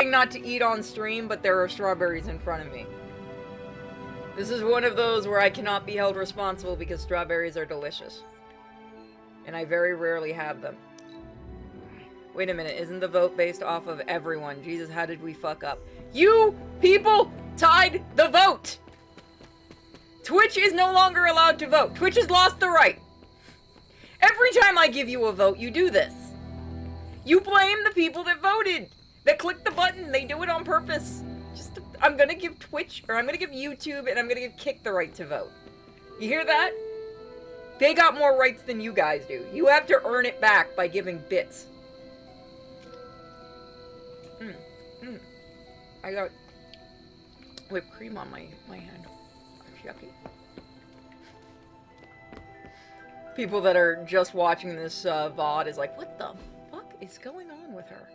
trying not to eat on stream, but there are strawberries in front of me. This is one of those where I cannot be held responsible because strawberries are delicious. And I very rarely have them. Wait a minute, isn't the vote based off of everyone? Jesus, how did we fuck up? You people tied the vote! Twitch is no longer allowed to vote. Twitch has lost the right. Every time I give you a vote, you do this. You blame the people that voted, that clicked the button. They do it on purpose. I'm gonna give Twitch, or I'm gonna give YouTube, and I'm gonna give Kick the right to vote. You hear that? They got more rights than you guys do. You have to earn it back by giving bits. I got whipped cream on my hand. Yucky. People that are just watching this VOD is like, what the fuck is going on with her?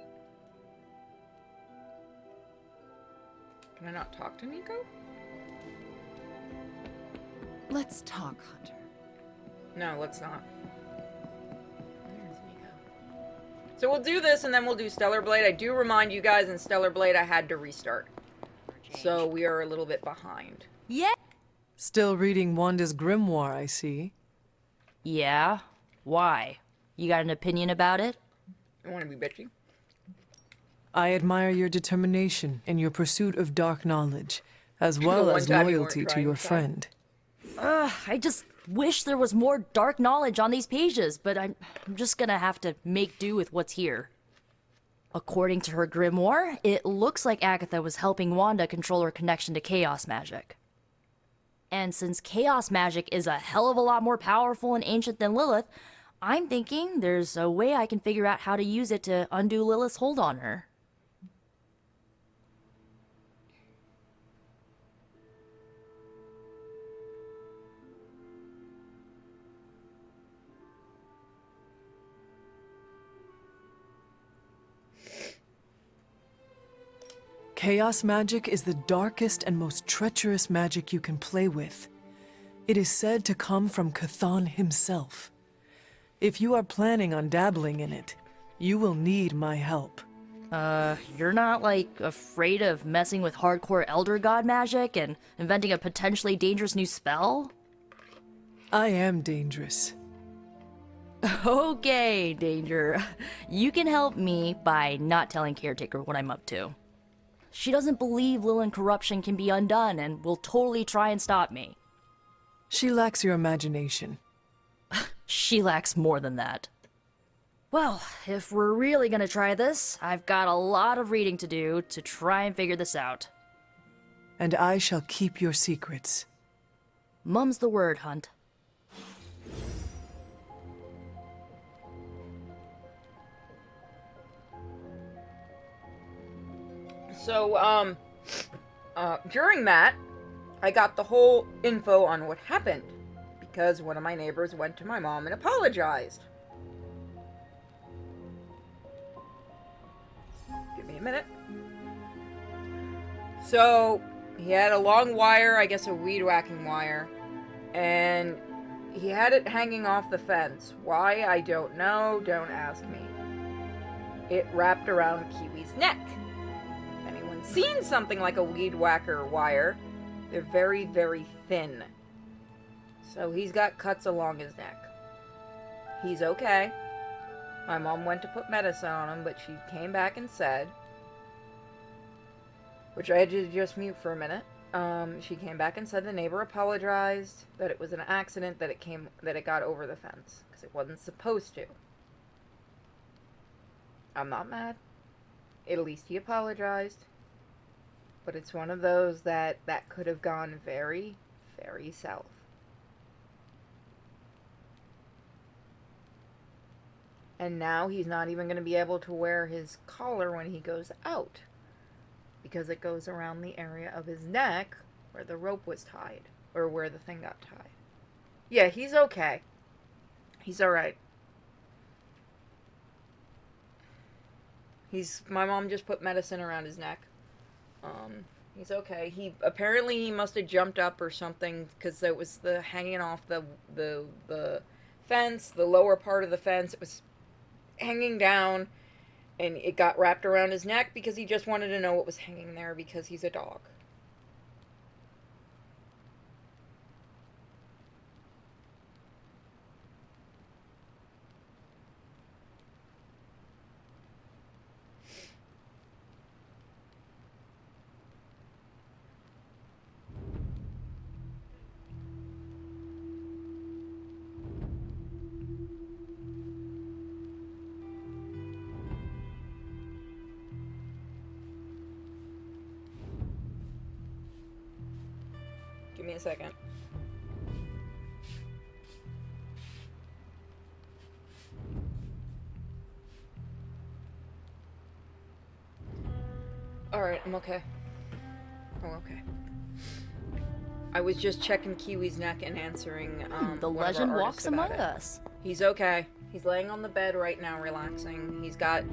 Can I not talk to Nico? Let's talk, Hunter. No, let's not. Where's Nico? So we'll do this and then we'll do Stellar Blade. I do remind you guys in Stellar Blade I had to restart. So we are a little bit behind. Yeah. Still reading Wanda's grimoire, I see. Yeah? Why? You got an opinion about it? I want to be bitchy. I admire your determination in your pursuit of dark knowledge, as well as loyalty to your friend. I just wish there was more dark knowledge on these pages, but I'm just gonna have to make do with what's here. According to her grimoire, it looks like Agatha was helping Wanda control her connection to chaos magic. And since chaos magic is a hell of a lot more powerful and ancient than Lilith, I'm thinking there's a way I can figure out how to use it to undo Lilith's hold on her. Chaos magic is the darkest and most treacherous magic you can play with. It is said to come from Cthon himself. If you are planning on dabbling in it, you will need my help. You're not, like, afraid of messing with hardcore Elder God magic and inventing a potentially dangerous new spell? I am dangerous. Okay, Danger. You can help me by not telling Caretaker what I'm up to. She doesn't believe Lilith corruption can be undone and will totally try and stop me. She lacks your imagination. She lacks more than that. Well, if we're really gonna try this, I've got a lot of reading to do to try and figure this out. And I shall keep your secrets. Mum's the word, Hunt. So, during that, I got the whole info on what happened, because one of my neighbors went to my mom and apologized. Give me a minute. So, he had a long wire, I guess a weed whacking wire, and he had it hanging off the fence. Why, I don't know, don't ask me. It wrapped around Kiwi's neck. Seen something like a weed whacker wire, they're very, very thin. So he's got cuts along his neck. He's okay. My mom went to put medicine on him, but she came back and said, which I had to just mute for a minute. She came back and said the neighbor apologized, that it was an accident, that it got over the fence, because it wasn't supposed to. I'm not mad. At least he apologized. But it's one of those that could have gone very, very south. And now he's not even going to be able to wear his collar when he goes out. Because it goes around the area of his neck where the rope was tied. Or where the thing got tied. Yeah, he's okay. He's alright. My mom just put medicine around his neck. He's okay. He must have jumped up or something, because it was hanging off the fence, the lower part of the fence. It was hanging down, And it got wrapped around his neck because he just wanted to know what was hanging there because he's a dog. Give me a second. Alright, I'm okay. Oh, okay. I was just checking Kiwi's neck and answering, The one of our legend artists walks about among it. us. He's okay. He's laying on the bed right now, relaxing. He's got...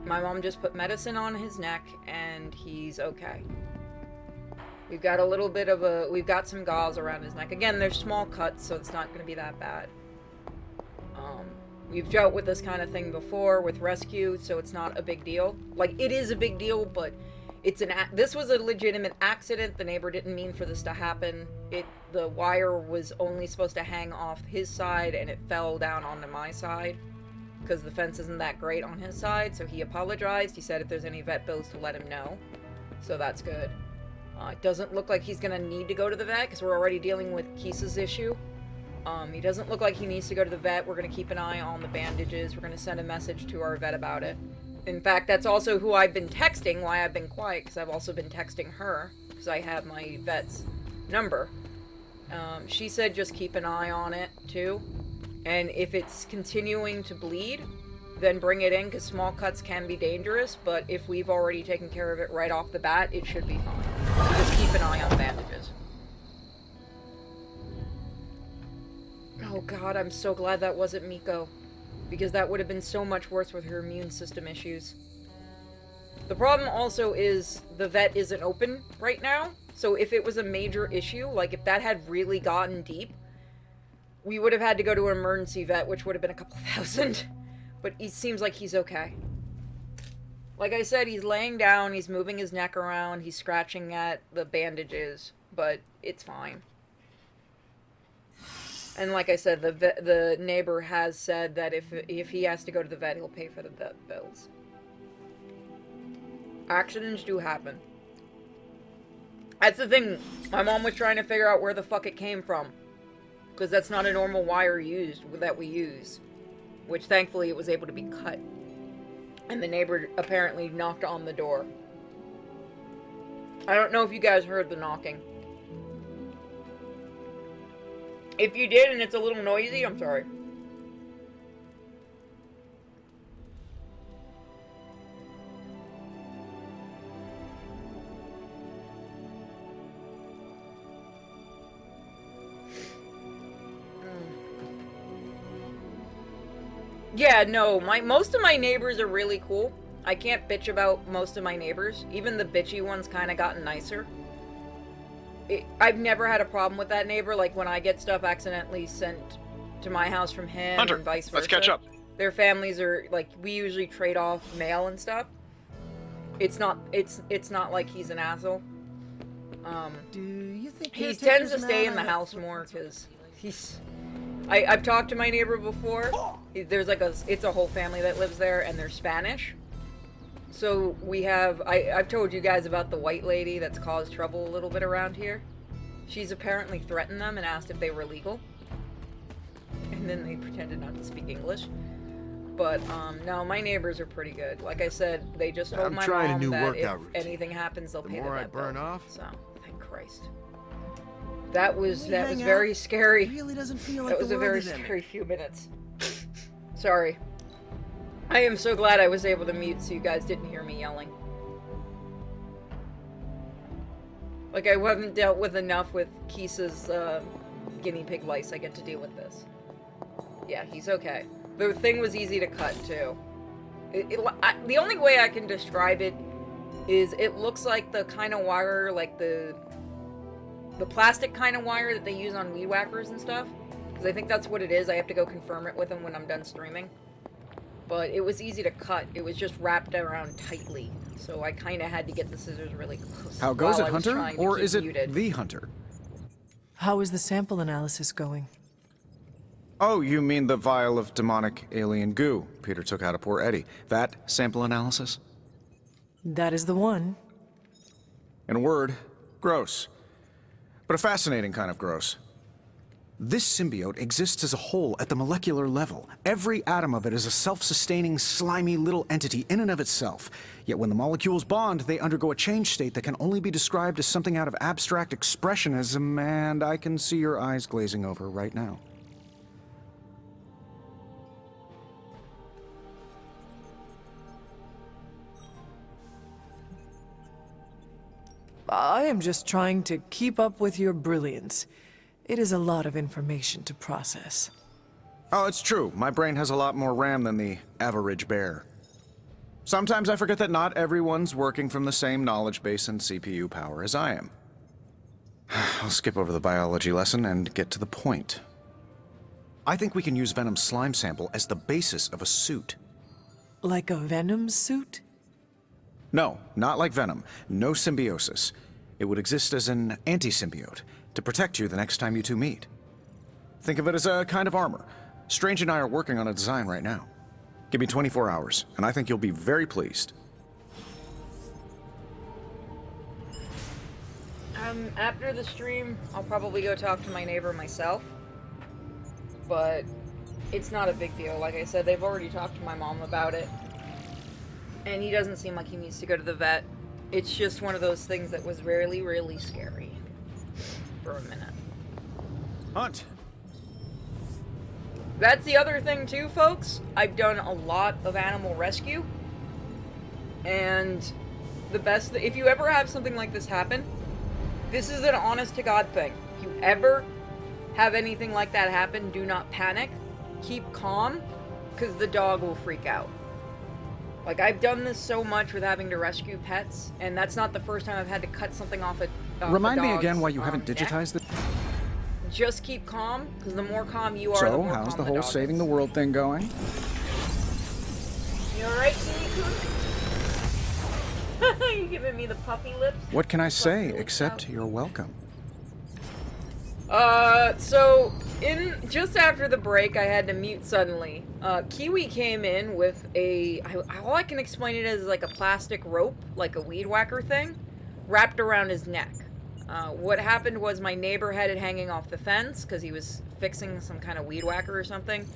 My mom just put medicine on his neck, and he's okay. We've got a little bit of a... We've got some gauze around his neck. Again, they're small cuts, so it's not going to be that bad. We've dealt with this kind of thing before with rescue, so it's not a big deal. Like, it is a big deal, but it's this was a legitimate accident. The neighbor didn't mean for this to happen. The wire was only supposed to hang off his side, and it fell down onto my side because the fence isn't that great on his side, so he apologized. He said if there's any vet bills to let him know, so that's good. It doesn't look like he's gonna need to go to the vet because we're already dealing with Keese's issue. He doesn't look like he needs to go to the vet. We're going to keep an eye on the bandages. We're going to send a message to our vet about it. In fact, that's also who I've been texting, why I've been quiet, because I've also been texting her, because I have my vet's number. She said just keep an eye on it, too. And if it's continuing to bleed, then bring it in, because small cuts can be dangerous, but if we've already taken care of it right off the bat, it should be fine. So just keep an eye on bandages. Oh god, I'm so glad that wasn't Miko. Because that would have been so much worse with her immune system issues. The problem also is the vet isn't open right now. So if it was a major issue, like if that had really gotten deep, we would have had to go to an emergency vet, which would have been a couple thousand. But he seems like he's okay. Like I said, he's laying down, he's moving his neck around, he's scratching at the bandages, but it's fine. And like I said, the neighbor has said that if he has to go to the vet, he'll pay for the vet bills. Accidents do happen. That's the thing. My mom was trying to figure out where the fuck it came from. Because that's not a normal wire that we use. Which thankfully it was able to be cut. And the neighbor apparently knocked on the door. I don't know if you guys heard the knocking. If you did and it's a little noisy, I'm sorry. Yeah, no, most of my neighbors are really cool. I can't bitch about most of my neighbors. Even the bitchy ones kind of gotten nicer. I've never had a problem with that neighbor. Like when I get stuff accidentally sent to my house from him Hunter, and vice versa. let's catch up. Their families are like, we usually trade off mail and stuff. It's not like he's an asshole. Do you think He tends to stay in the house more because he's. I've talked to my neighbor before. There's like it's a whole family that lives there, and they're Spanish. So we have, I've told you guys about the white lady that's caused trouble a little bit around here. She's apparently threatened them and asked if they were legal. And then they pretended not to speak English. But, no, my neighbors are pretty good. Like I said, they just told my trying a mom new that if workout routine. anything happens, they'll The pay the more I vet burn bill. off, So, thank Christ. That was hang out? very scary. really doesn't feel like That was the a world very is ending. scary few minutes. Sorry. I am so glad I was able to mute so you guys didn't hear me yelling. Like, I haven't dealt with enough with Keese's guinea pig lice. I get to deal with this. Yeah, he's okay. The thing was easy to cut, too. The only way I can describe it is it looks like the kind of wire, like the plastic kind of wire that they use on weed whackers and stuff. Because I think that's what it is. I have to go confirm it with him when I'm done streaming. but it was easy to cut. It was just wrapped around tightly, so I kind of had to get the scissors really close. How goes while it, I was Hunter? trying to Or keep is it muted. the Hunter? How is the sample analysis going? Oh, you mean the vial of demonic alien goo Peter took out of poor Eddie. That sample analysis? That is the one. In a word, gross. But a fascinating kind of gross. This symbiote exists as a whole at the molecular level. Every atom of it is a self-sustaining, slimy little entity in and of itself. Yet when the molecules bond, they undergo a change state that can only be described as something out of abstract expressionism, and I can see your eyes glazing over right now. I am just trying to keep up with your brilliance. It is a lot of information to process. Oh, it's true. My brain has a lot more RAM than the average bear. Sometimes I forget that not everyone's working from the same knowledge base and CPU power as I am. I'll skip over the biology lesson and get to the point. I think we can use Venom's slime sample as the basis of a suit. Like a venom suit? No, not like Venom. No symbiosis. It would exist as an anti-symbiote, to protect you the next time you two meet. Think of it as a kind of armor. Strange and I are working on a design right now. Give me 24 hours, and I think you'll be very pleased. After the stream, I'll probably go talk to my neighbor myself. But it's not a big deal. Like I said, they've already talked to my mom about it. And he doesn't seem like he needs to go to the vet. It's just one of those things that was really, really scary. For a minute. Hunt! That's the other thing too, folks. I've done a lot of animal rescue. And the best... if you ever have something like this happen, this is an honest-to-God thing. If you ever have anything like that happen, do not panic. Keep calm, because the dog will freak out. Like, I've done this so much with having to rescue pets, and that's not the first time I've had to cut something off a Remind me dog's, again why you haven't neck. digitized it. Just keep calm, because the more calm you are, the So, more how's calm the whole dog saving is. the world thing going? You alright, Kimi-kun? You giving me the puppy lips? What can I say, lips except out. you're welcome? So, just after the break, I had to mute suddenly. Kiwi came in with all I can explain it as like a plastic rope, like a weed whacker thing, wrapped around his neck. What happened was my neighbor had it hanging off the fence, because he was fixing some kind of weed whacker or something,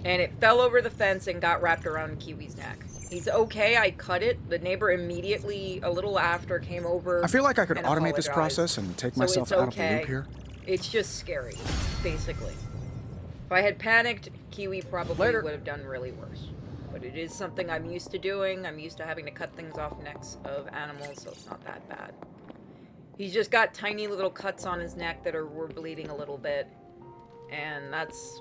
and it fell over the fence and got wrapped around Kiwi's neck. He's okay, I cut it. The neighbor immediately, a little after, came over. I feel like I could and automate this apologized. process and take So myself it's out of the okay. loop here. It's just scary, basically. If I had panicked, Kiwi probably Later. would have done really worse. But it is something I'm used to doing. I'm used to having to cut things off necks of animals, so it's not that bad. He's just got tiny little cuts on his neck that were bleeding a little bit. And that's...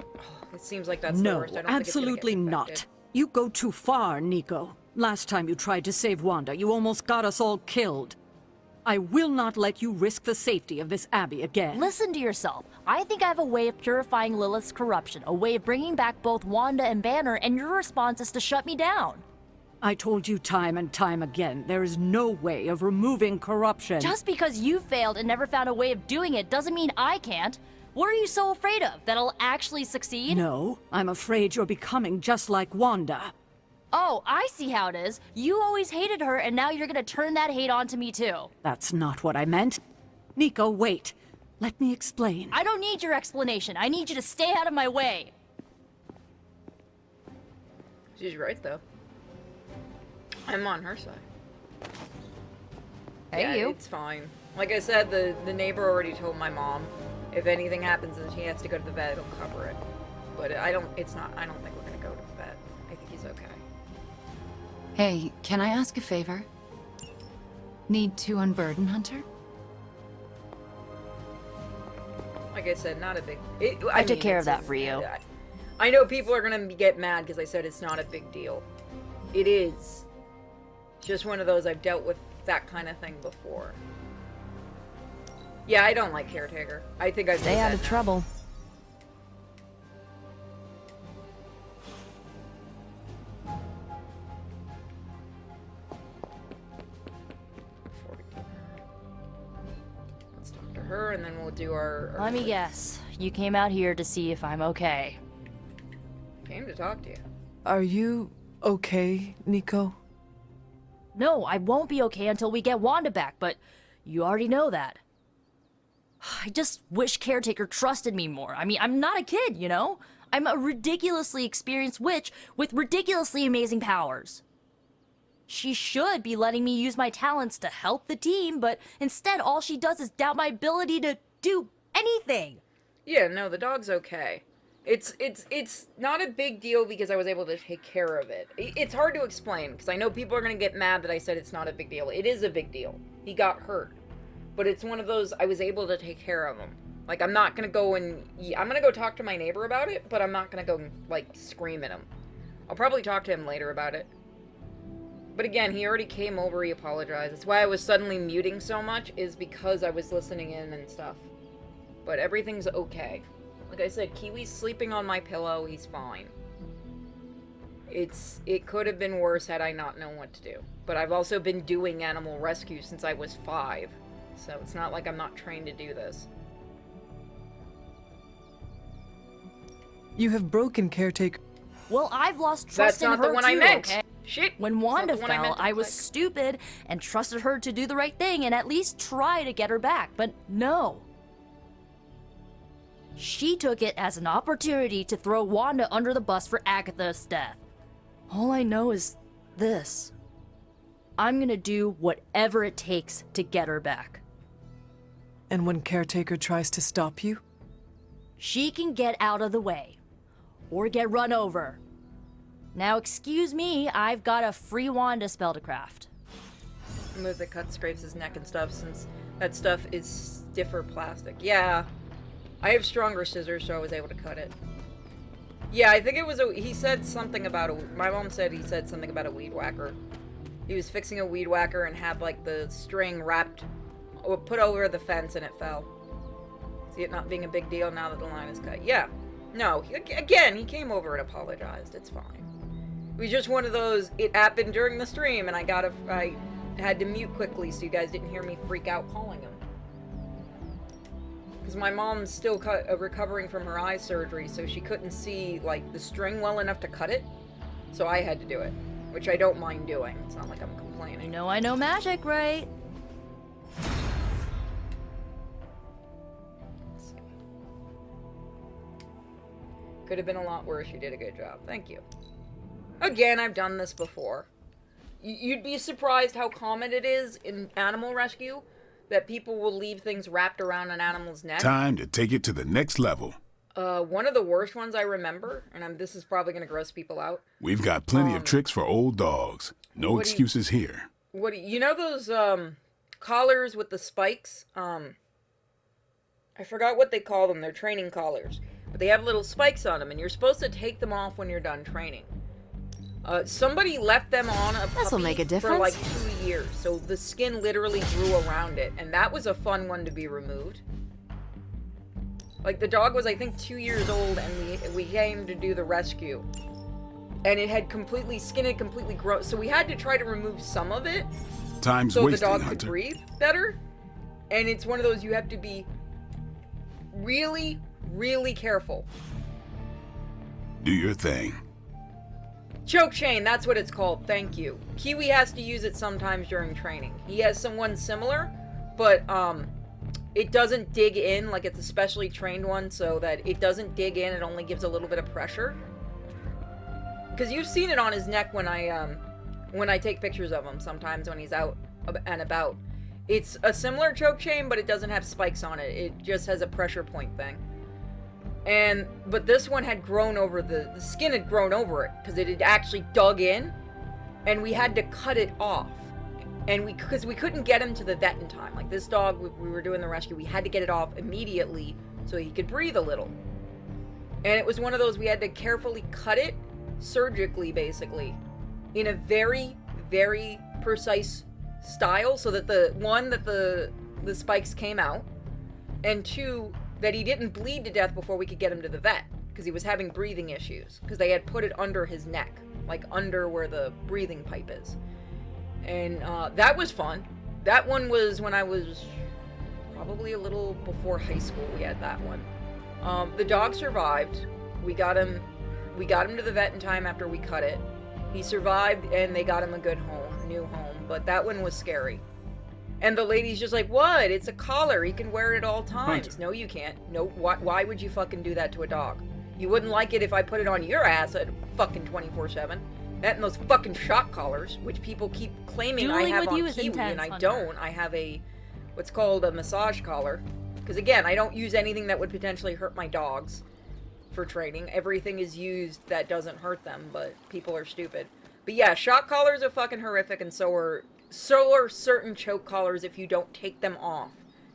it seems like that's the No, worst. I don't think it's gonna absolutely get not. infected. You go too far, Nico. Last time you tried to save Wanda, you almost got us all killed. I will not let you risk the safety of this Abbey again. Listen to yourself. I think I have a way of purifying Lilith's corruption, a way of bringing back both Wanda and Banner, and your response is to shut me down. I told you time and time again, there is no way of removing corruption. Just because you failed and never found a way of doing it doesn't mean I can't. What are you so afraid of? That I'll actually succeed? No, I'm afraid you're becoming just like Wanda. Oh, I see how it is. You always hated her, and now you're gonna turn that hate onto me too. That's not what I meant. Nico, wait. Let me explain. I don't need your explanation. I need you to stay out of my way. She's right, though. I'm on her side. Hey, Yeah, you. it's fine. Like I said, the neighbor already told my mom if anything happens and she has to go to the vet, it'll cover it. But I don't think we're gonna go to the vet. I think he's okay. Hey, can I ask a favor? Need to unburden Hunter? Like I said, not a big... I took care of that for you. I know people are gonna get mad because I said it's not a big deal. It is. It's just one of those, I've dealt with that kind of thing before. Yeah, I don't like Caretaker. I think I've Stay said out that of now. trouble. her, and then we'll do our Let me guess. You came out here to see if I'm okay. Came to talk to you. Are you okay, Nico? No, I won't be okay until we get Wanda back, but you already know that. I just wish Caretaker trusted me more. I mean, I'm not a kid, you know? I'm a ridiculously experienced witch with ridiculously amazing powers. She should be letting me use my talents to help the team, but instead all she does is doubt my ability to do anything. Yeah, no, the dog's okay. It's not a big deal because I was able to take care of it. It's hard to explain because I know people are going to get mad that I said it's not a big deal. It is a big deal. He got hurt. But it's one of those, I was able to take care of him. Like, I'm not going to go and... I'm going to go talk to my neighbor about it, but I'm not going to go and, like, scream at him. I'll probably talk to him later about it. But again, he already came over, he apologized. That's why I was suddenly muting so much, is because I was listening in and stuff. But everything's okay. Like I said, Kiwi's sleeping on my pillow, he's fine. It could have been worse had I not known what to do. But I've also been doing animal rescue since I was 5. So it's not like I'm not trained to do this. You have broken Caretaker. Well, I've lost That's trust in not her the one too, I meant! okay? Shit! When It's not Wanda the one I fell, meant to I was protect. stupid and trusted her to do the right thing and at least try to get her back, but no. She took it as an opportunity to throw Wanda under the bus for Agatha's death. All I know is this. I'm gonna do whatever it takes to get her back. And when Caretaker tries to stop you? She can get out of the way. Or get run over. Now excuse me, I've got a free Wanda spell to craft. Move that cut scrapes his neck and stuff, since that stuff is stiffer plastic. Yeah. I have stronger scissors, so I was able to cut it. Yeah, I think it was he said something about my mom said he said something about a weed whacker. He was fixing a weed whacker and had, like, the string wrapped, or put over the fence and it fell. See it not being a big deal now that the line is cut. Yeah. No, again, he came over and apologized. It's fine. It was just one of those, it happened during the stream, and I had to mute quickly so you guys didn't hear me freak out calling him. Because my mom's still recovering from her eye surgery, so she couldn't see, like, the string well enough to cut it. So I had to do it, which I don't mind doing. It's not like I'm You complaining. know I know magic, right? Let's see. Could have been a lot worse. You did a good job. Thank you. Again, I've done this before. You'd be surprised how common it is in animal rescue that people will leave things wrapped around an animal's neck. Time to take it to the next level. One of the worst ones I remember, and this is probably going to gross people out. We've got plenty of tricks for old dogs. No what do you- excuses here. You know those collars with the spikes? I forgot what they call them. They're training collars. But they have little spikes on them, and you're supposed to take them off when you're done training. Somebody left them on a This'll puppy make a for like difference. 2 years, so the skin literally grew around it, and that was a fun one to be removed. Like, the dog was, I think, 2 years old, and we came to do the rescue. And it had skin had completely grown, so we had to try to remove some of it, Time's so the wasting, dog could Hunter. breathe better. And it's one of those you have to be really, really careful. Do your thing. Choke chain, that's what it's called. Thank you. Kiwi has to use it sometimes during training. He has someone similar, but it doesn't dig in, like it's a specially trained one, so that it doesn't dig in, it only gives a little bit of pressure. Because you've seen it on his neck when I take pictures of him sometimes when he's out and about. It's a similar choke chain, but it doesn't have spikes on it. It just has a pressure point thing. But this one had grown over the skin had grown over it because it had actually dug in, and we had to cut it off. And because we couldn't get him to the vet in time. Like this dog, we were doing the rescue, we had to get it off immediately so he could breathe a little. And it was one of those, we had to carefully cut it, surgically basically, in a very, very precise style so that the spikes came out, and 2, that he didn't bleed to death before we could get him to the vet, because he was having breathing issues, because they had put it under his neck, like under where the breathing pipe is. And that was fun. That one was when I was probably a little before high school we had that one. The dog survived. We got him to the vet in time after we cut it. He survived, and they got him a good home, new home, but that one was scary. And the lady's just like, what? It's a collar. He can wear it at all times. Right. No, you can't. No, why would you fucking do that to a dog? You wouldn't like it if I put it on your ass at fucking 24/7. That and those fucking shock collars, which people keep claiming I Dueling have with on you is Kiwi, intense, and I Hunter. don't. I have what's called a massage collar. Because again, I don't use anything that would potentially hurt my dogs for training. Everything is used that doesn't hurt them, but people are stupid. But yeah, shock collars are fucking horrific, and so are certain choke collars if you don't take them off.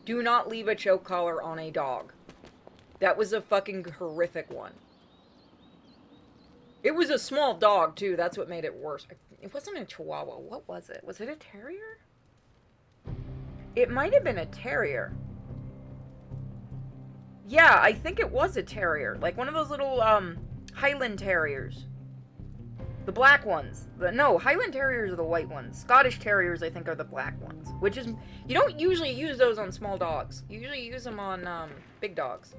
Do not leave a choke collar on a dog. That was a fucking horrific one. It was a small dog, too. That's what made it worse. It wasn't a Chihuahua. What was it? Was it a terrier? It might have been a terrier. Yeah, I think it was a terrier. Like one of those little, Highland Terriers. The black ones. No, Highland Terriers are the white ones. Scottish Terriers, I think, are the black ones. Which is... You don't usually use those on small dogs. You usually use them on, big dogs.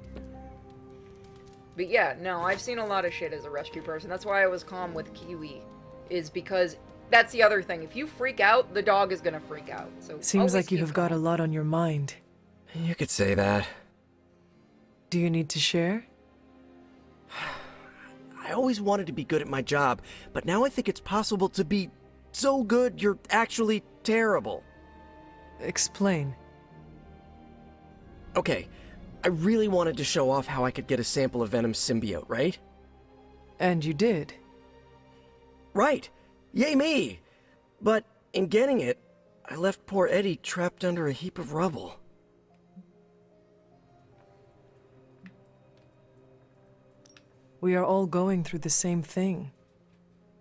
But yeah, no, I've seen a lot of shit as a rescue person. That's why I was calm with Kiwi. Is because... That's the other thing. If you freak out, the dog is gonna freak out. So Seems always like you keep have got a calm. lot on your mind. You could say that. Do you need to share? I always wanted to be good at my job, but now I think it's possible to be so good you're actually terrible. Explain. Okay, I really wanted to show off how I could get a sample of Venom's symbiote, right? And you did. Right! Yay me! But in getting it, I left poor Eddie trapped under a heap of rubble. We are all going through the same thing.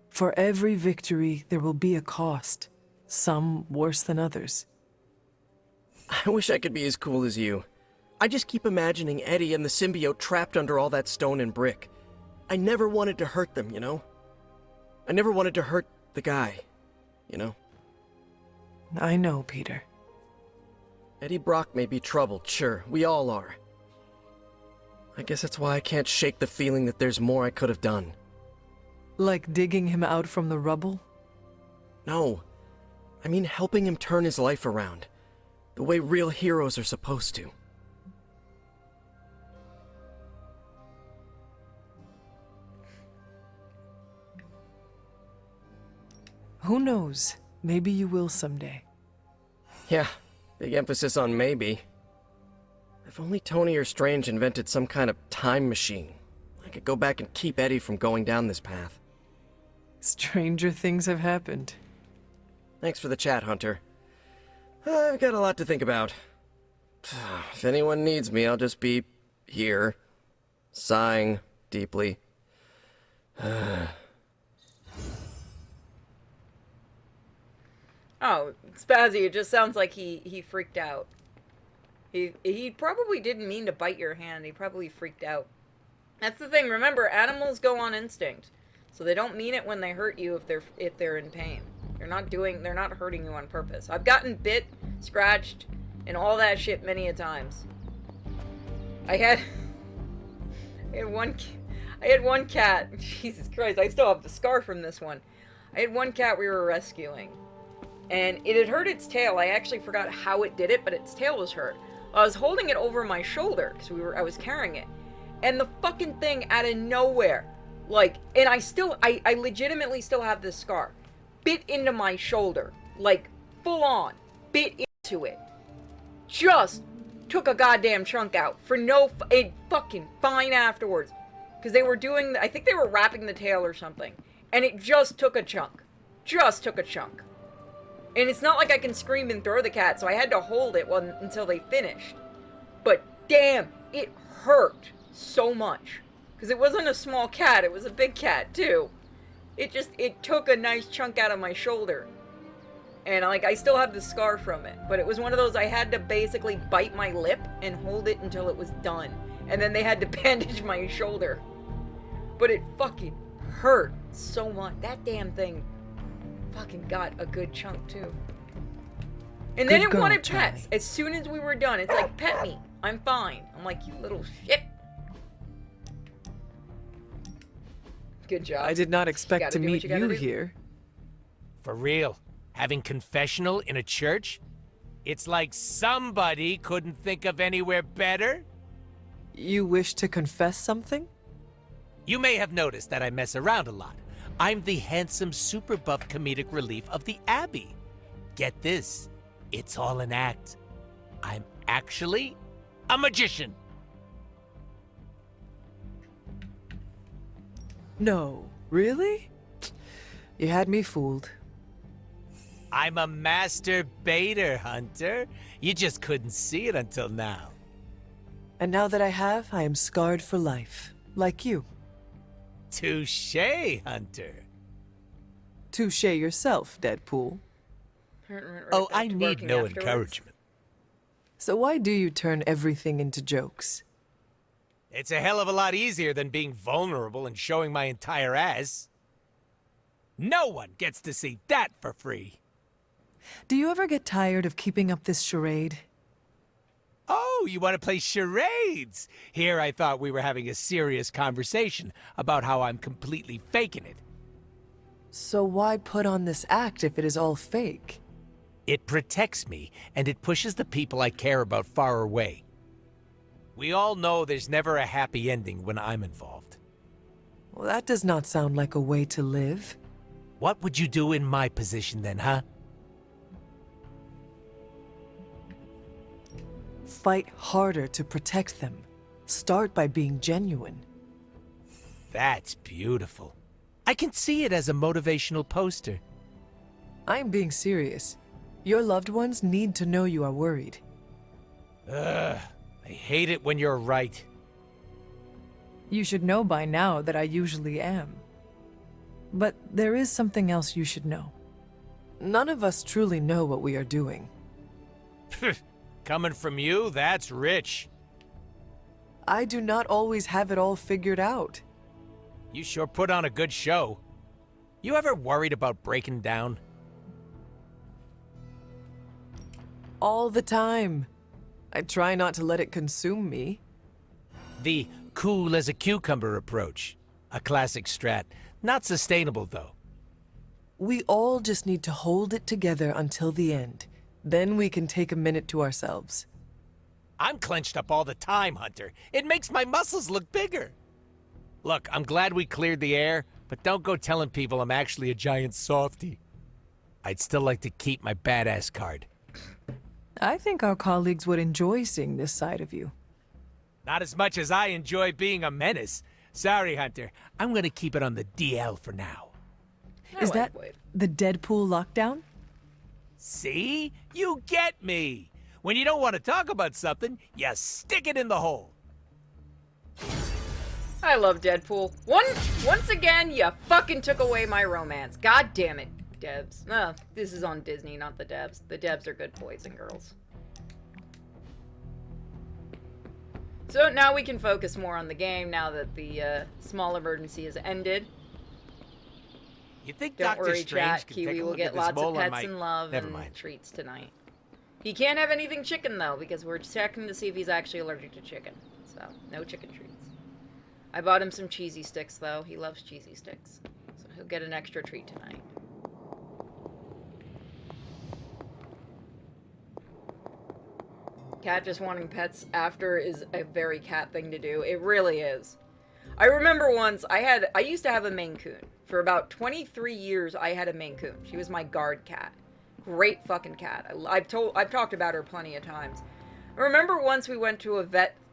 For every victory, there will be a cost. Some worse than others. I wish I could be as cool as you. I just keep imagining Eddie and the symbiote trapped under all that stone and brick. I never wanted to hurt them, you know? I never wanted to hurt the guy, you know? I know, Peter. Eddie Brock may be troubled, sure. We all are. I guess that's why I can't shake the feeling that there's more I could have done. Like digging him out from the rubble? No. I mean helping him turn his life around. The way real heroes are supposed to. Who knows? Maybe you will someday. Yeah, big emphasis on maybe. If only Tony or Strange invented some kind of time machine, I could go back and keep Eddie from going down this path. Stranger things have happened. Thanks for the chat, Hunter. I've got a lot to think about. If anyone needs me, I'll just be here, sighing deeply. Oh, Spazzy, it just sounds like he freaked out. He probably didn't mean to bite your hand. He probably freaked out. That's the thing. Remember, animals go on instinct. So they don't mean it when they hurt you if they're in pain. They're not hurting you on purpose. I've gotten bit, scratched, and all that shit many a times. I had one cat. Jesus Christ, I still have the scar from this one. I had one cat we were rescuing. And it had hurt its tail. I actually forgot how it did it, but its tail was hurt. I was holding it over my shoulder because I was carrying it. And the fucking thing out of nowhere, like, and I legitimately still have this scar, bit into my shoulder, like, full on, bit into it. Just took a goddamn chunk out for it fucking fine afterwards. Because they were I think they were wrapping the tail or something. And it just took a chunk. Just took a chunk. And it's not like I can scream and throw the cat, so I had to hold it until they finished. But damn, it hurt so much. Because it wasn't a small cat, it was a big cat too. It took a nice chunk out of my shoulder. And I still have the scar from it. But it was one of those I had to basically bite my lip and hold it until it was done. And then they had to bandage my shoulder. But it fucking hurt so much. That damn thing fucking got a good chunk too. And then Good it girl, wanted Charlie. pets. As soon as we were done, it's like, pet me. I'm fine. I'm like, you little shit. Good job. I did not expect gotta to do what meet you gotta you do. here. For real. Having confessional in a church? It's like somebody couldn't think of anywhere better. You wish to confess something? You may have noticed that I mess around a lot. I'm the handsome, super buff comedic relief of the Abbey. Get this, it's all an act. I'm actually a magician. No. Really? You had me fooled. I'm a master baiter, Hunter. You just couldn't see it until now. And now that I have, I am scarred for life. Like you. Touché, Hunter. Touche yourself, Deadpool. Right Oh, back I to need working no afterwards. encouragement. So why do you turn everything into jokes? It's a hell of a lot easier than being vulnerable and showing my entire ass. No one gets to see that for free. Do you ever get tired of keeping up this charade? Oh, you want to play charades? Here I thought we were having a serious conversation about how I'm completely faking it. So why put on this act if it is all fake? It protects me, and it pushes the people I care about far away. We all know there's never a happy ending when I'm involved. Well, that does not sound like a way to live. What would you do in my position then, huh? Fight harder to protect them. Start by being genuine. That's beautiful. I can see it as a motivational poster. I'm being serious. Your loved ones need to know you are worried. Ugh, I hate it when you're right. You should know by now that I usually am. But there is something else you should know. None of us truly know what we are doing. Coming from you, that's rich. I do not always have it all figured out. You sure put on a good show. You ever worried about breaking down? All the time. I try not to let it consume me. The cool as a cucumber approach. A classic strat. Not sustainable, though. We all just need to hold it together until the end. Then we can take a minute to ourselves. I'm clenched up all the time, Hunter. It makes my muscles look bigger. Look, I'm glad we cleared the air, but don't go telling people I'm actually a giant softie. I'd still like to keep my badass card. I think our colleagues would enjoy seeing this side of you. Not as much as I enjoy being a menace. Sorry, Hunter. I'm gonna keep it on the DL for now. Is that the Deadpool lockdown? See? You get me! When you don't want to talk about something, you stick it in the hole. I love Deadpool. Once again, you fucking took away my romance. God damn it, devs. No, this is on Disney, not the devs. The devs are good boys and girls. So now we can focus more on the game now that the small emergency has ended. You think Don't Doctor worry, Strange chat. can Kiwi take a will look get at this lots of mole on pets my... and love Never and mind. treats tonight. He can't have anything chicken, though, because we're checking to see if he's actually allergic to chicken. So, no chicken treats. I bought him some cheesy sticks, though. He loves cheesy sticks. So he'll get an extra treat tonight. Cat just wanting pets after is a very cat thing to do. It really is. I remember once, I used to have a Maine Coon. For about 23 years, I had a Maine Coon. She was my guard cat. Great fucking cat. I've talked about her plenty of times. I remember once we went to a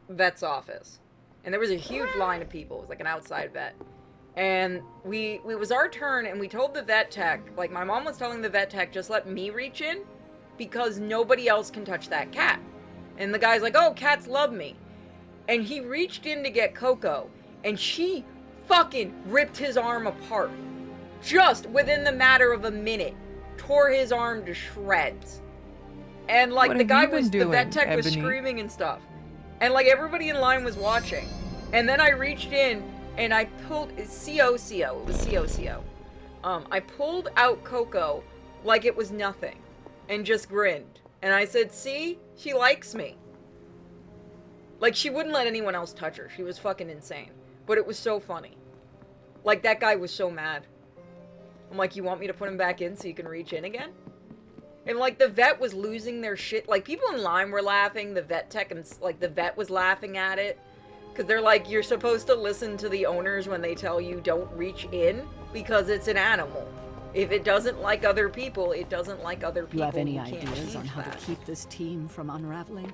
vet's office, and there was a huge line of people. It was like an outside vet. And it was our turn, and we told the vet tech, like my mom was telling the vet tech, just let me reach in, because nobody else can touch that cat. And the guy's like, oh, cats love me. And he reached in to get Coco, and she fucking ripped his arm apart. Just within the matter of a minute. Tore his arm to shreds. And like What the have guy you been was, the vet doing, tech was Ebony? screaming and stuff. And like everybody in line was watching. And then I reached in and I pulled, it was COCO. I pulled out Coco like it was nothing. And just grinned. And I said, see? She likes me. Like, she wouldn't let anyone else touch her. She was fucking insane. But it was so funny. Like, that guy was so mad. I'm like, you want me to put him back in so you can reach in again? And, like, the vet was losing their shit. Like, people in line were laughing. The vet tech, and, like, the vet was laughing at it. Because they're like, you're supposed to listen to the owners when they tell you don't reach in. Because it's an animal. If it doesn't like other people, it doesn't like other people. You have any You can't ideas on change how that. to keep this team from unraveling?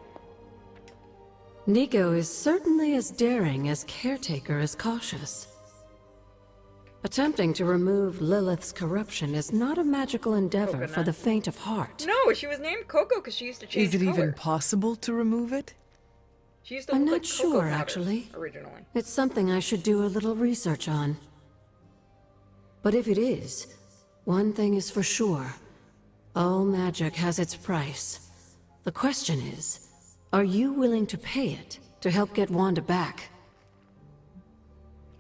Nico is certainly as daring as Caretaker is cautious. Attempting to remove Lilith's corruption is not a magical endeavor for the faint of heart. No, she was named Coco because she used to change Is it color. even possible to remove it? She used to I'm look not like cocoa sure, powder, actually. originally. It's something I should do a little research on. But if it is, one thing is for sure. All magic has its price. The question is, are you willing to pay it to help get Wanda back?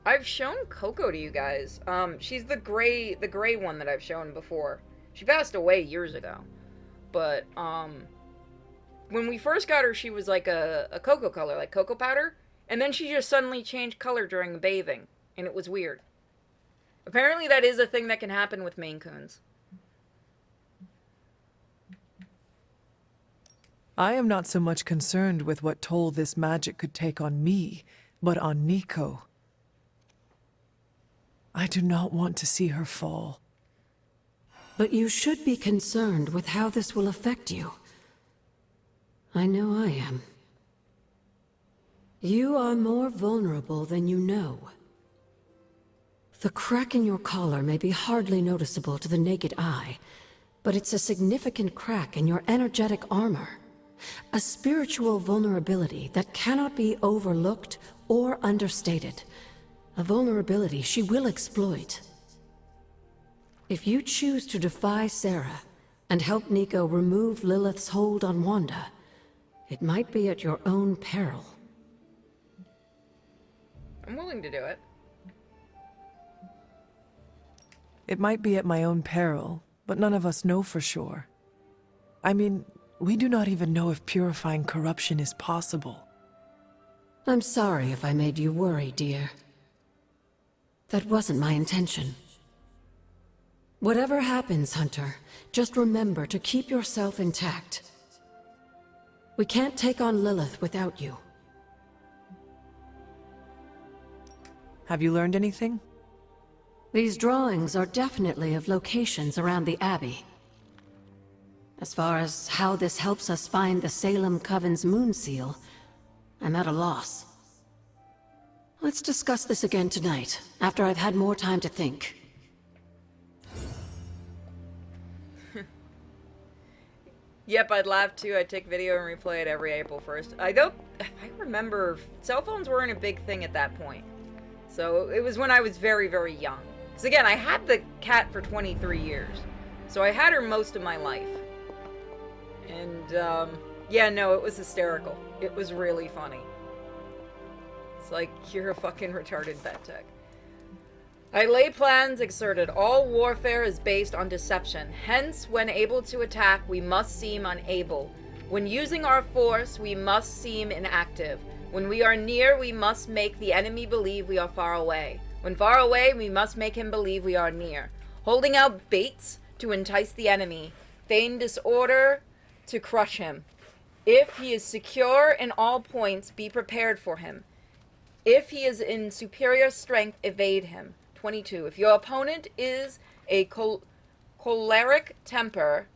I've shown Coco to you guys. She's the gray one that I've shown before. She passed away years ago. But, when we first got her, she was like a cocoa color, like cocoa powder. And then she just suddenly changed color during bathing. And it was weird. Apparently that is a thing that can happen with Maine Coons. I am not so much concerned with what toll this magic could take on me, but on Nico. I do not want to see her fall. But you should be concerned with how this will affect you. I know I am. You are more vulnerable than you know. The crack in your collar may be hardly noticeable to the naked eye, but it's a significant crack in your energetic armor. A spiritual vulnerability that cannot be overlooked or understated. A vulnerability she will exploit. If you choose to defy Sarah and help Nico remove Lilith's hold on Wanda, it might be at your own peril. I'm willing to do it. It might be at my own peril, but none of us know for sure. I mean, we do not even know if purifying corruption is possible. I'm sorry if I made you worry, dear. That wasn't my intention. Whatever happens, Hunter, just remember to keep yourself intact. We can't take on Lilith without you. Have you learned anything? These drawings are definitely of locations around the Abbey. As far as how this helps us find the Salem Coven's moon seal, I'm at a loss. Let's discuss this again tonight, after I've had more time to think. Yep, I'd laugh too. I'd take video and replay it every April 1st. I remember cell phones weren't a big thing at that point. So it was when I was very, very young. Because again, I had the cat for 23 years. So I had her most of my life. And, yeah, no, it was hysterical. It was really funny. It's like, you're a fucking retarded vet tech. I lay plans exerted. All warfare is based on deception. Hence, when able to attack, we must seem unable. When using our force, we must seem inactive. When we are near, we must make the enemy believe we are far away. When far away, we must make him believe we are near. Holding out baits to entice the enemy. Feign disorder to crush him. If he is secure in all points, be prepared for him. If he is in superior strength, evade him. 22. If your opponent is a choleric temper,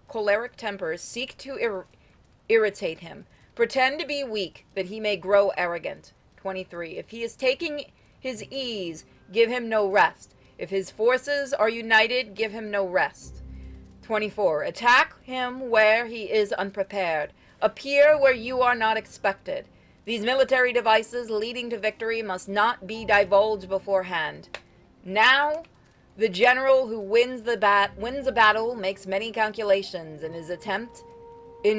choleric temper, seek to irritate him. Pretend to be weak, that he may grow arrogant. 23. If he is taking his ease, give him no rest. If his forces are united, give him no rest. 24. Attack him where he is unprepared. Appear where you are not expected. These military devices leading to victory must not be divulged beforehand. Now, the general who wins a battle makes many calculations in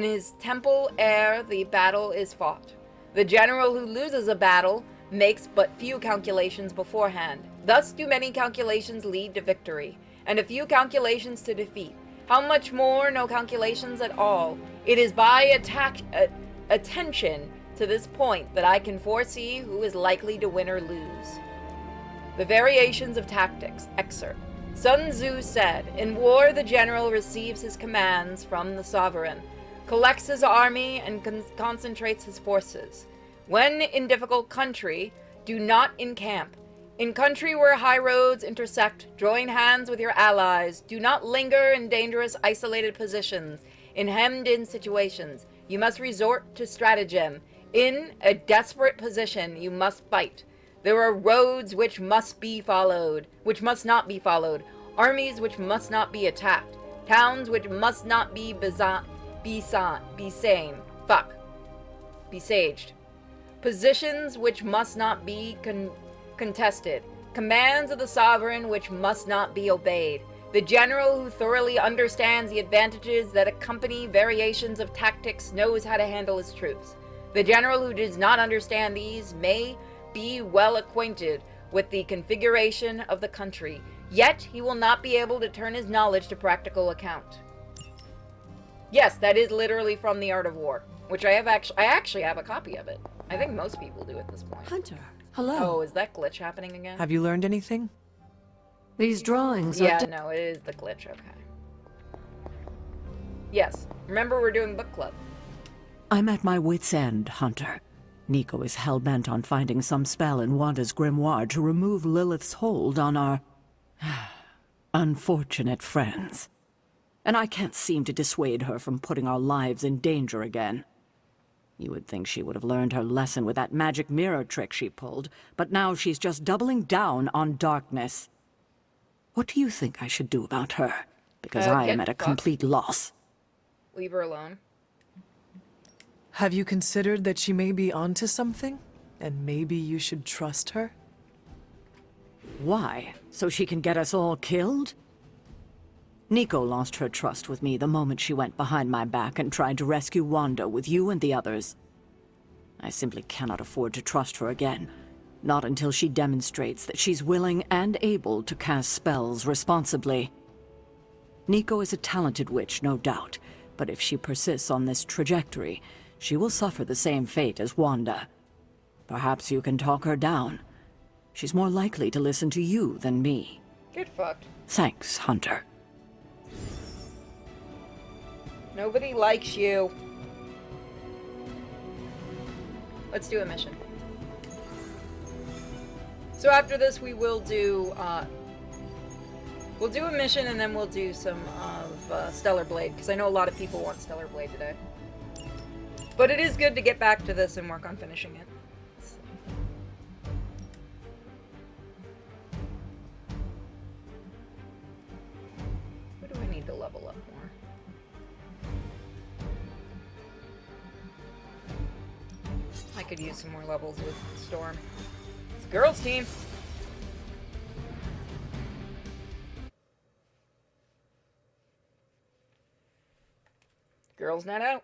his temple ere the battle is fought. The general who loses a battle makes but few calculations beforehand. Thus do many calculations lead to victory, and a few calculations to defeat. How much more? No calculations at all. It is by attention to this point that I can foresee who is likely to win or lose. The variations of tactics. Excerpt. Sun Tzu said, "In war the general receives his commands from the sovereign, collects his army, and concentrates his forces. When in difficult country, do not encamp. In country where high roads intersect, join hands with your allies. Do not linger in dangerous isolated positions. In hemmed-in situations, you must resort to stratagem. In a desperate position, you must fight. There are roads which must be followed, which must not be followed. Armies which must not be attacked. Towns which must not be besieged. Positions which must not be contested. Commands of the sovereign which must not be obeyed. The general who thoroughly understands the advantages that accompany variations of tactics knows how to handle his troops. The general who does not understand these may be well acquainted with the configuration of the country, yet he will not be able to turn his knowledge to practical account." Yes, that is literally from The Art of War, which I actually have a copy of it. I think most people do at this point. Hunter, hello. Oh, is that glitch happening again? Have you learned anything? These drawings Yeah, are... no, it is the glitch, okay. Yes, remember we're doing book club. I'm at my wit's end, Hunter. Nico is hell-bent on finding some spell in Wanda's grimoire to remove Lilith's hold on our... unfortunate friends. And I can't seem to dissuade her from putting our lives in danger again. You would think she would have learned her lesson with that magic mirror trick she pulled, but now she's just doubling down on darkness. What do you think I should do about her? Because I am at a complete loss. Leave her alone. Have you considered that she may be onto something? And maybe you should trust her? Why? So she can get us all killed? Nico lost her trust with me the moment she went behind my back and tried to rescue Wanda with you and the others. I simply cannot afford to trust her again. Not until she demonstrates that she's willing and able to cast spells responsibly. Nico is a talented witch, no doubt, but if she persists on this trajectory, she will suffer the same fate as Wanda. Perhaps you can talk her down. She's more likely to listen to you than me. Get fucked. Thanks, Hunter. Nobody likes you. Let's do a mission. So after this, we will do, we'll do a mission and then we'll do some of Stellar Blade, because I know a lot of people want Stellar Blade today. But it is good to get back to this and work on finishing it. What do I need to level up more? I could use some more levels with Storm. It's a girls' team. Girls' night out.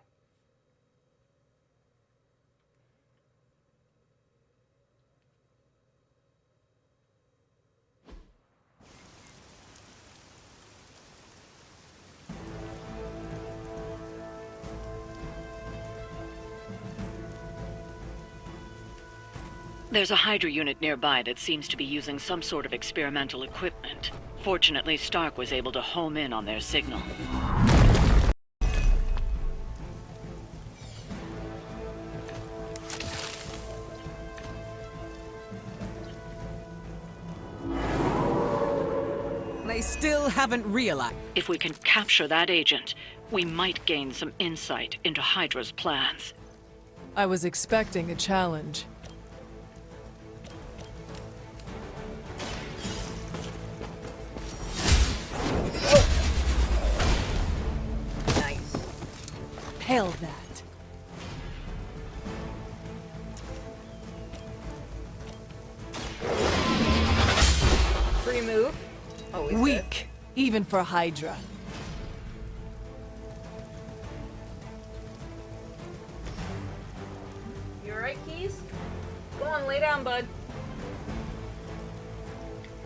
There's a Hydra unit nearby that seems to be using some sort of experimental equipment. Fortunately, Stark was able to home in on their signal. They still haven't realized. If we can capture that agent, we might gain some insight into Hydra's plans. I was expecting a challenge. Nice. Hell that. Free move. Always Weak, even for Hydra. You alright, Keys? Go on, lay down, bud.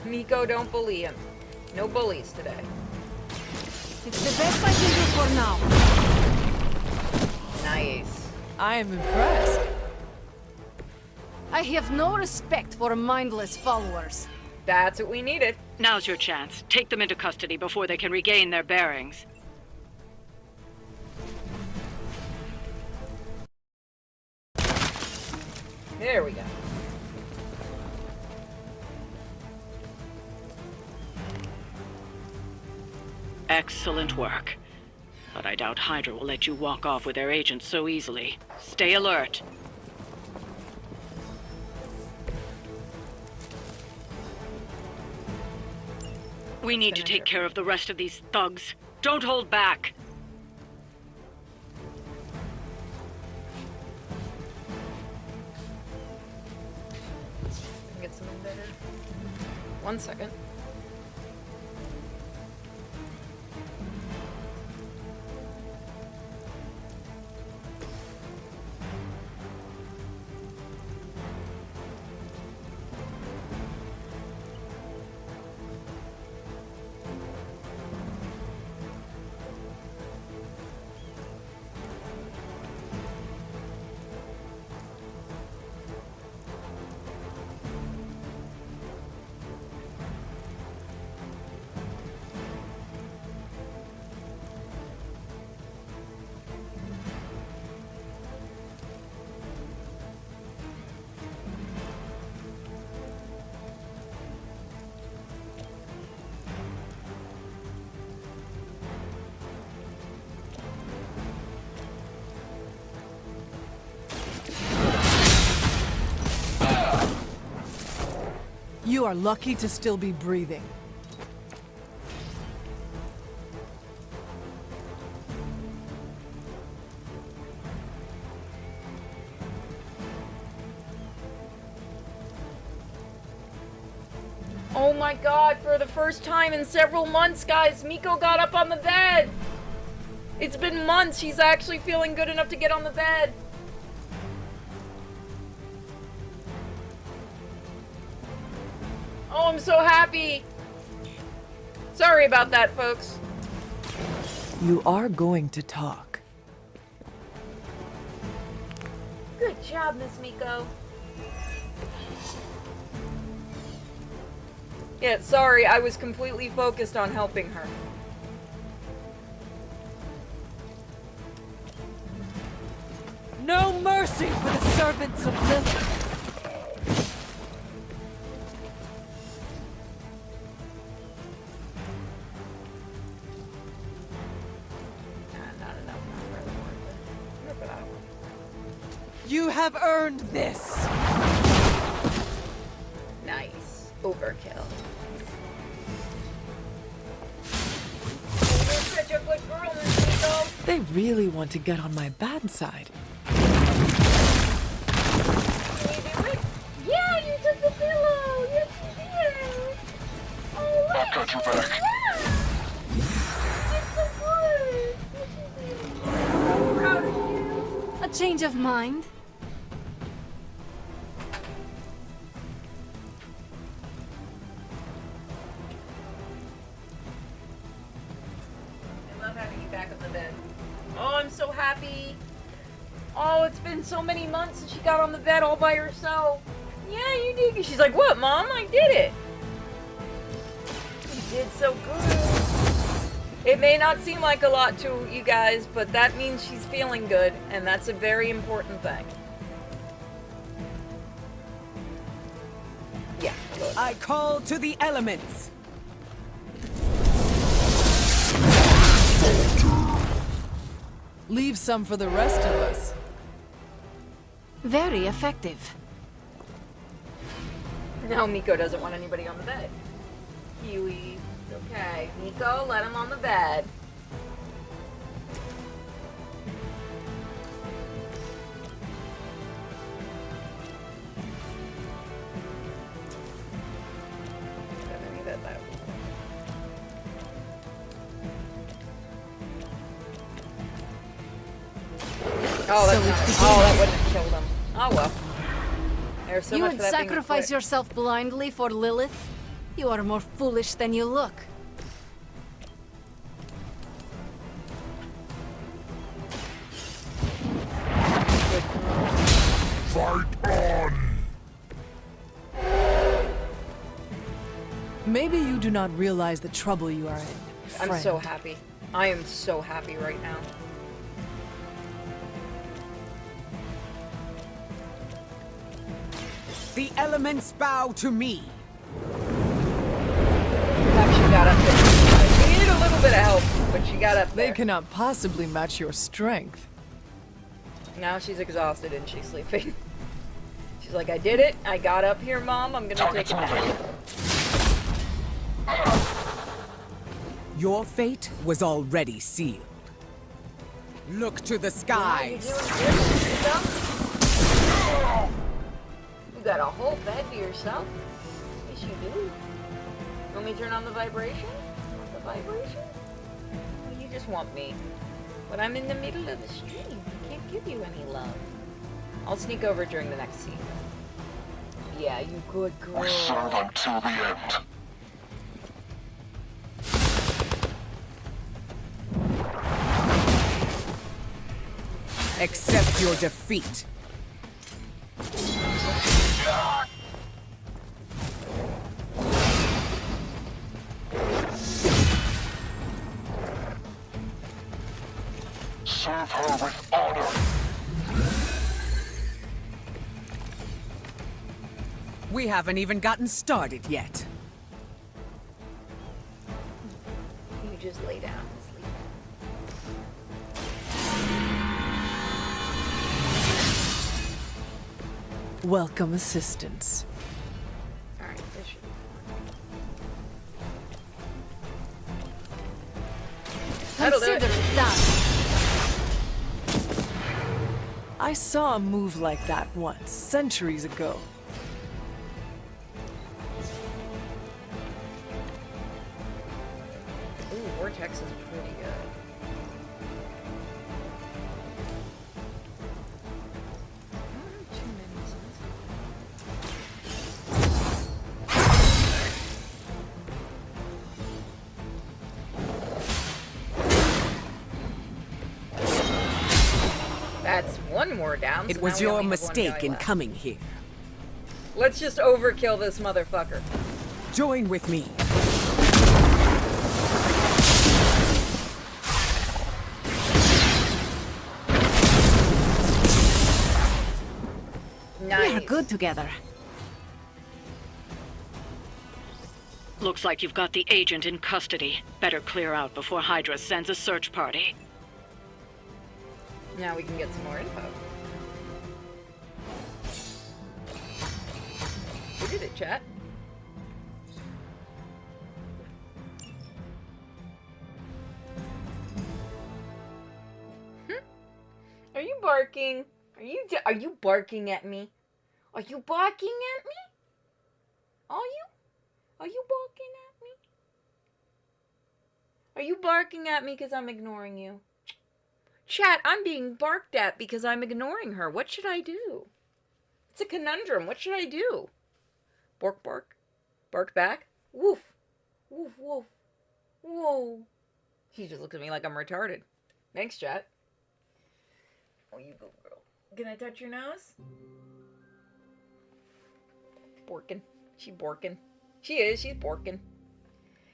Nico, don't bully him. No bullies today. It's the best I can do for now. Nice. I am impressed. I have no respect for mindless followers. That's what we needed. Now's your chance. Take them into custody before they can regain their bearings. There we go. Excellent work. But I doubt Hydra will let you walk off with their agents so easily. Stay alert. We need to take care of the rest of these thugs. Don't hold back. Get something better. 1 second. You are lucky to still be breathing. Oh my god, for the first time in several months, guys, Miko got up on the bed! It's been months, she's actually feeling good enough to get on the bed. Oh, I'm so happy! Sorry about that, folks. You are going to talk. Good job, Miss Miko. Yeah, sorry, I was completely focused on helping her. No mercy for the servants of Lilith. Not enough, not really worth it. Rip it out. You have earned this. Nice. Overkill. You're such a good girl, Miss Miko. They really want to get on my bad side. Can you do it? Yeah, you took the pillow! Yes, you did! Oh, look! I've got your back. Yeah! It's so good! Yes, you did. I'm so proud of you. A change of mind? I love having you back on the bed. Oh, I'm so happy. Oh, it's been so many months since she got on the bed all by herself. Yeah, you did. She's like, what, Mom? I did it. You did so good. It may not seem like a lot to you guys, but that means she's feeling good, and that's a very important thing. Yeah, good. I call to the elements. Leave some for the rest of us. Very effective. Now Miko doesn't want anybody on the bed. Kiwi. Okay, Miko, let him on the bed. Oh, that's that wouldn't have killed him. Oh well. There's so You much would for that being sacrifice quick. yourself blindly for Lilith? You are more foolish than you look. Maybe you do not realize the trouble you are in, friend. I'm so happy. I am so happy right now. The elements bow to me. She got up there. She needed a little bit of help, but she got up there. They cannot possibly match your strength. Now she's exhausted and she's sleeping. She's like, I did it. I got up here, Mom. I'm gonna take a nap. Your fate was already sealed. Look to the skies. You got a whole bed to yourself? Yes, you do. Want me to turn on the vibration? You want the vibration? Well, you just want me. But I'm in the middle of the stream. I can't give you any love. I'll sneak over during the next scene. Yeah, you good girl. We serve until the end. Accept your defeat. Serve her with honor. We haven't even gotten started yet. You just lay down and sleep. Welcome assistance. Alright, this should be fine. That'll do Consider it. it done. I saw a move like that once, centuries ago. Ooh, Vortex is pretty good. That's one more down. It so was now we your only have one mistake guy in left. coming here. Let's just overkill this motherfucker. Join with me. Nice. We are good together. Looks like you've got the agent in custody. Better clear out before Hydra sends a search party. Now we can get some more info. We did it, chat. Are you barking? Are you barking at me? Are you barking at me? Are you? Are you barking at me? Are you barking at me because I'm ignoring you? Chat, I'm being barked at because I'm ignoring her. What should I do? It's a conundrum. What should I do? Bark, bark. Bark back. Woof. Woof, woof. Whoa. He just looks at me like I'm retarded. Thanks, chat. Oh, you go, girl. Can I touch your nose? Borkin. She borkin. She is. She's borkin.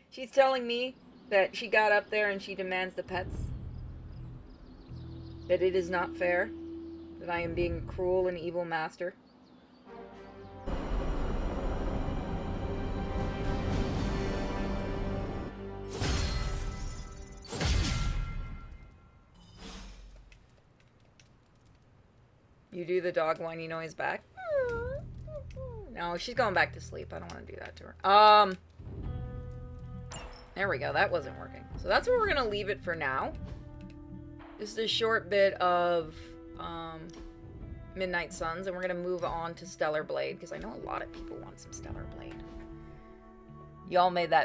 She's telling me that she got up there and she demands the pets. That it is not fair. That I am being a cruel and evil master. You do the dog whiny noise back. No, she's going back to sleep. I don't want to do that to her. There we go. That wasn't working. So that's where we're going to leave it for now. This is a short bit of Midnight Suns, and we're going to move on to Stellar Blade, because I know a lot of people want some Stellar Blade. Y'all made that